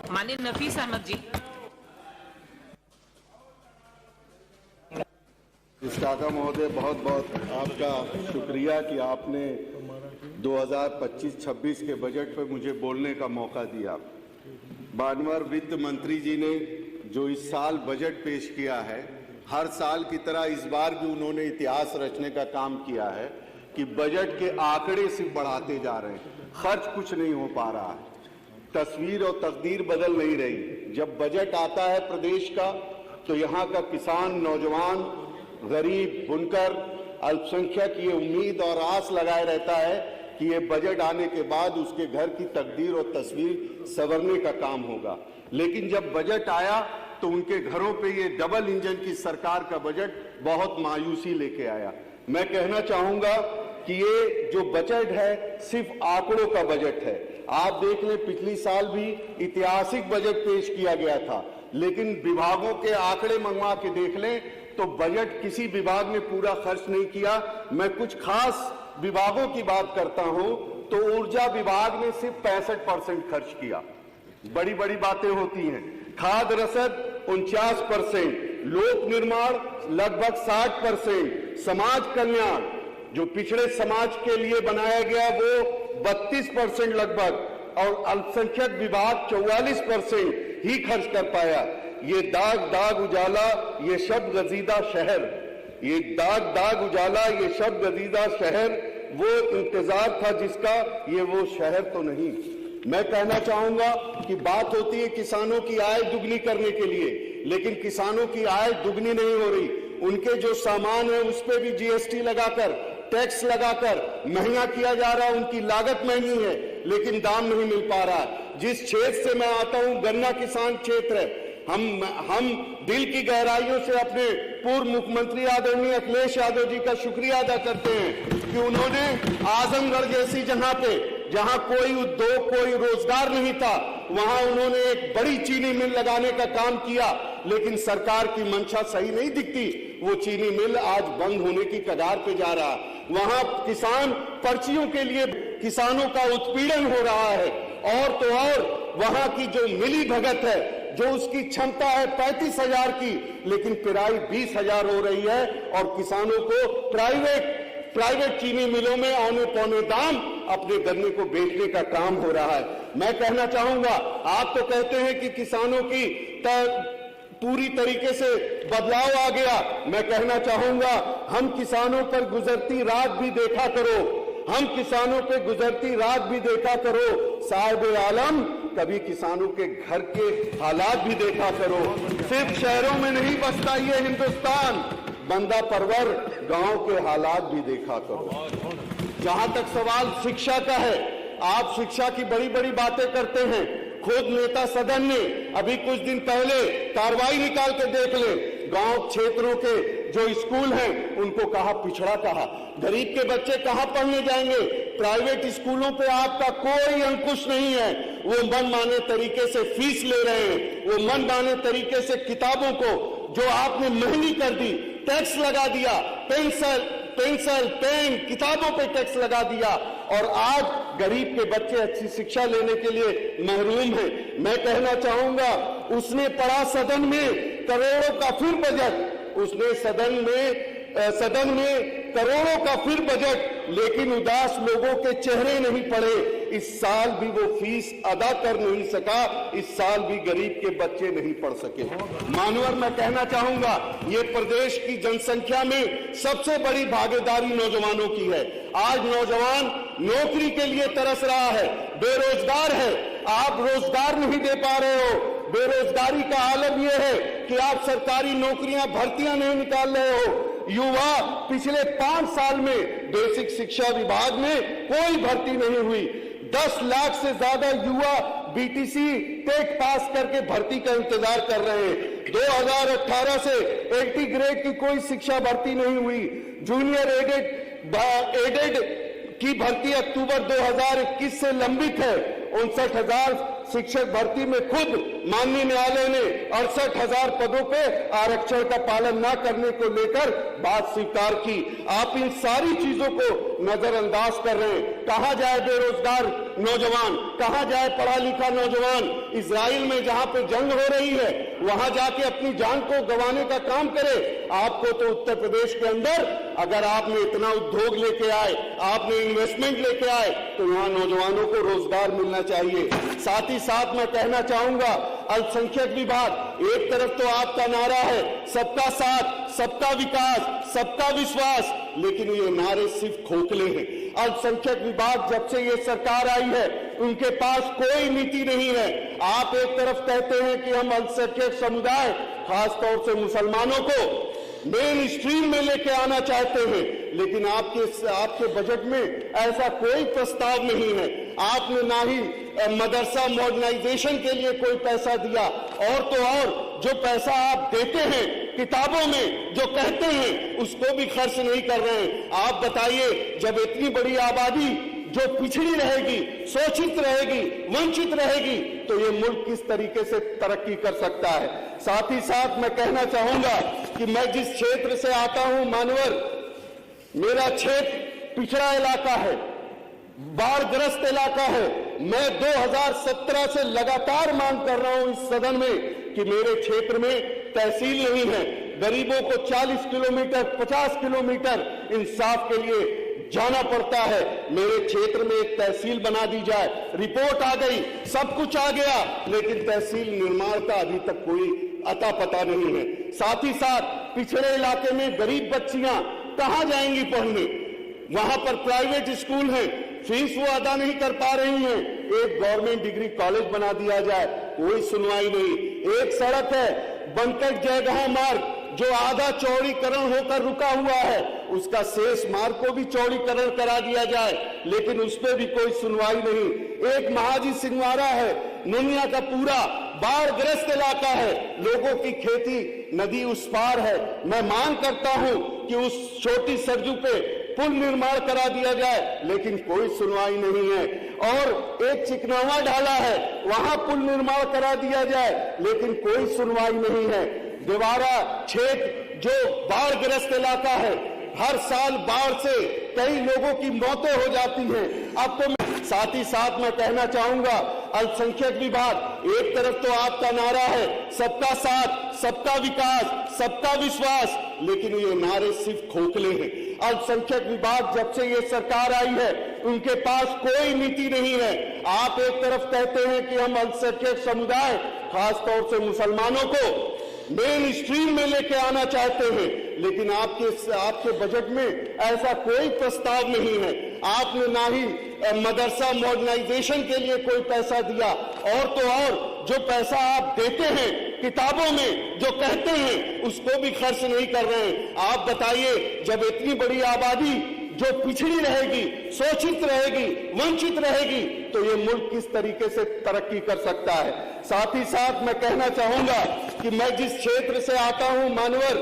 माननीय नफीस अहमद जी। काका महोदय, बहुत बहुत आपका शुक्रिया कि आपने 2025-26 के बजट पर मुझे बोलने का मौका दिया। माननीय वित्त मंत्री जी ने जो इस साल बजट पेश किया है, हर साल की तरह इस बार भी उन्होंने इतिहास रचने का काम किया है कि बजट के आंकड़े सिर्फ बढ़ाते जा रहे हैं, खर्च कुछ नहीं हो पा रहा है, तस्वीर और तकदीर बदल नहीं रही। जब बजट आता है प्रदेश का तो यहाँ का किसान, नौजवान, गरीब, बुनकर, अल्पसंख्यक ये उम्मीद और आस लगाए रहता है कि ये बजट आने के बाद उसके घर की तकदीर और तस्वीर संवरने का काम होगा। लेकिन जब बजट आया तो उनके घरों पे ये डबल इंजन की सरकार का बजट बहुत मायूसी लेके आया। मैं कहना चाहूंगा कि ये जो बजट है सिर्फ आंकड़ों का बजट है। आप देख लें, पिछली साल भी ऐतिहासिक बजट पेश किया गया था, लेकिन विभागों के आंकड़े मंगवा के देख लें तो बजट किसी विभाग ने पूरा खर्च नहीं किया। मैं कुछ खास विभागों की बात करता हूं तो ऊर्जा विभाग ने सिर्फ 65% खर्च किया। बड़ी बड़ी बातें होती हैं। खाद्य रसद 49%, लोक निर्माण लगभग 60%, समाज कल्याण जो पिछड़े समाज के लिए बनाया गया वो 32% लगभग, और अल्पसंख्यक विभाग 44% ही खर्च कर पाया। ये दाग दाग उजाला, ये शब गजीदा शहर, ये दाग दाग उजाला, ये शब गजीदा शहर, वो इंतजार था जिसका, ये वो शहर तो नहीं। मैं कहना चाहूंगा कि बात होती है किसानों की आय दुगनी करने के लिए, लेकिन किसानों की आय दुगनी नहीं हो रही। उनके जो सामान है उस पर भी जीएसटी लगाकर, टैक्स लगाकर महंगा किया जा रहा है। उनकी लागत महंगी है लेकिन दाम नहीं मिल पा रहा है। जिस क्षेत्र से मैं आता हूं, गन्ना किसान क्षेत्र है, हम दिल की गहराइयों से अपने पूर्व मुख्यमंत्री आदरणीय अखिलेश यादव जी का शुक्रिया अदा करते हैं कि उन्होंने आजमगढ़ जैसी जगह पे, जहां कोई उद्योग, कोई रोजगार नहीं था, वहां उन्होंने एक बड़ी चीनी मिल लगाने का काम किया। लेकिन सरकार की मंशा सही नहीं दिखती, वो चीनी मिल आज बंद होने की कगार पे जा रहा। वहां किसान पर्चियों के लिए किसानों का उत्पीड़न हो रहा है, और तो और वहां की जो मिली भगत है, जो उसकी क्षमता है 35,000 की, लेकिन किराई 20,000 हो रही है, और किसानों को प्राइवेट चीनी मिलों में औने पौने दाम अपने गन्ने को बेचने का काम हो रहा है। मैं कहना चाहूंगा, आप तो कहते हैं कि किसानों की पूरी तरीके से बदलाव आ गया। मैं कहना चाहूंगा, हम किसानों पर गुजरती रात भी देखा करो, हम किसानों पे गुजरती रात भी देखा करो। साहिब आलम, कभी किसानों के घर के हालात भी देखा करो। सिर्फ शहरों में नहीं बसता ये हिंदुस्तान, बंदा परवर गांव के हालात भी देखा करो। जहां तक सवाल शिक्षा का है, आप शिक्षा की बड़ी बड़ी बातें करते हैं। खुद नेता सदन ने अभी कुछ दिन पहले कार्रवाई निकाल के देख ले, गांव क्षेत्रों के जो स्कूल हैं उनको कहा पिछड़ा कहा। गरीब के बच्चे कहां पढ़ने जाएंगे? प्राइवेट स्कूलों पे आपका कोई अंकुश नहीं है। वो मनमाने तरीके से फीस ले रहे हैं, वो मनमाने तरीके से किताबों को जो आपने महंगी कर दी, टैक्स लगा दिया, पेंसिल, पेन, किताबों पे टैक्स लगा दिया, और आज गरीब के बच्चे अच्छी शिक्षा लेने के लिए महरूम हैं। मैं कहना चाहूंगा, उसने पढ़ा सदन में करोड़ों का फिर बजट, उसने सदन में करोड़ों का फिर बजट, लेकिन उदास लोगों के चेहरे नहीं पड़े। इस साल भी वो फीस अदा कर नहीं सका, इस साल भी गरीब के बच्चे नहीं पढ़ सके। मानवर, मैं कहना चाहूंगा, ये प्रदेश की जनसंख्या में सबसे बड़ी भागीदारी नौजवानों की है। आज नौजवान नौकरी के लिए तरस रहा है, बेरोजगार है। आप रोजगार नहीं दे पा रहे हो। बेरोजगारी का आलम यह है कि आप सरकारी नौकरियां, भर्तियां नहीं निकाल रहे हो। युवा पिछले 5 साल में बेसिक शिक्षा विभाग में कोई भर्ती नहीं हुई। 10 लाख से ज्यादा युवा बीटीसी टेट पास करके भर्ती का इंतजार कर रहे हैं। 2018 से 80 ग्रेड की कोई शिक्षा भर्ती नहीं हुई। जूनियर एडेड की भर्ती अक्टूबर 2021 से लंबित है। 59,000 शिक्षक भर्ती में खुद माननीय न्यायालय ने 68,000 पदों पे आरक्षण का पालन न करने को लेकर बात स्वीकार की। आप इन सारी चीजों को नजरअंदाज कर रहे हैं। कहां जाए बेरोजगार नौजवान, कहां जाए पढ़ा लिखा नौजवान? इजराइल में जहां पे जंग हो रही है वहां जाके अपनी जान को गंवाने का काम करे। आपको तो उत्तर प्रदेश के अंदर अगर आपने इतना उद्योग लेके आए, आपने इन्वेस्टमेंट लेके आए, तो यहाँ नौजवानों को रोजगार मिलना चाहिए। साथ ही साथ मैं कहना चाहूंगा, अल्पसंख्यक विभाग, एक तरफ तो आपका नारा है सबका साथ, सबका विकास, सबका विश्वास, लेकिन ये नारे सिर्फ खोखले हैं। अल्पसंख्यक विभाग जब से ये सरकार आई है उनके पास कोई नीति नहीं है। आप एक तरफ कहते हैं कि हम अल्पसंख्यक समुदाय, खासतौर से मुसलमानों को मेन स्ट्रीम में लेके आना चाहते हैं, लेकिन आपके बजट में ऐसा कोई प्रस्ताव नहीं है। आपने ना ही मदरसा मॉडर्नाइजेशन के लिए कोई पैसा दिया, और तो और जो पैसा आप देते हैं किताबों में जो कहते हैं उसको भी खर्च नहीं कर रहे हैं। आप बताइए, जब इतनी बड़ी आबादी जो पिछड़ी रहेगी, शोषित रहेगी, वंचित रहेगी, तो ये मुल्क किस तरीके से तरक्की कर सकता है? साथ ही साथ मैं कहना चाहूंगा कि मैं जिस क्षेत्र से आता हूं, मानवर, मेरा क्षेत्र पिछड़ा इलाका है, बाढ़ग्रस्त इलाका है। मैं 2017 से लगातार मांग कर रहा हूं इस सदन में कि मेरे क्षेत्र में तहसील नहीं है। गरीबों को 40 किलोमीटर, 50 किलोमीटर इंसाफ के लिए जाना पड़ता है। मेरे क्षेत्र में एक तहसील बना दी जाए। रिपोर्ट आ गई, सब कुछ आ गया, लेकिन तहसील निर्माण का अभी तक कोई अता पता नहीं है। साथ ही साथ पिछड़े इलाके में गरीब बच्चियां कहां जाएंगी पढ़ने? वहां पर प्राइवेट स्कूल हैं, फीस वो अदा नहीं कर पा रही हैं। एक गवर्नमेंट डिग्री कॉलेज बना दिया जाए, कोई सुनवाई नहीं। एक सड़क है बंकट जयगांव मार्ग, जो आधा चौड़ीकरण होकर रुका हुआ है, उसका शेष मार्ग को भी चौड़ीकरण करा दिया जाए, लेकिन उस पर भी कोई सुनवाई नहीं। एक महाजी सिंहवाड़ा है, नुनिया का पूरा बाढ़ग्रस्त इलाका है, लोगों की खेती नदी उस पार है। मैं मांग करता हूं कि उस छोटी सरजू पे पुल निर्माण करा दिया जाए, लेकिन कोई सुनवाई नहीं है। और एक चिकनावा ढाला है, वहां पुल निर्माण करा दिया जाए, लेकिन कोई सुनवाई नहीं है। देवारा क्षेत्र जो बाढ़ग्रस्त इलाका है, हर साल बाढ़ से कई लोगों की मौतें हो जाती हैं। अब तो साथ ही साथ मैं कहना चाहूंगा, अल्पसंख्यक विभाग, एक तरफ तो आपका नारा है सबका साथ, सबका विकास, सबका विश्वास, लेकिन ये नारे सिर्फ खोखले हैं। अल्पसंख्यक विभाग जब से ये सरकार आई है उनके पास कोई नीति नहीं है। आप एक तरफ कहते हैं कि हम अल्पसंख्यक समुदाय, खासतौर से मुसलमानों को मेन स्ट्रीम में लेके आना चाहते हैं, लेकिन आपके बजट में ऐसा कोई प्रस्ताव नहीं है। आपने ना ही मदरसा मॉडर्नाइजेशन के लिए कोई पैसा दिया, और तो और जो पैसा आप देते हैं किताबों में जो कहते हैं उसको भी खर्च नहीं कर रहे हैं। आप बताइए, जब इतनी बड़ी आबादी जो पिछड़ी रहेगी, शोषित रहेगी, वंचित रहेगी, तो ये मुल्क किस तरीके से तरक्की कर सकता है? साथ ही साथ मैं कहना चाहूंगा कि मैं जिस क्षेत्र से आता हूं, मानवर,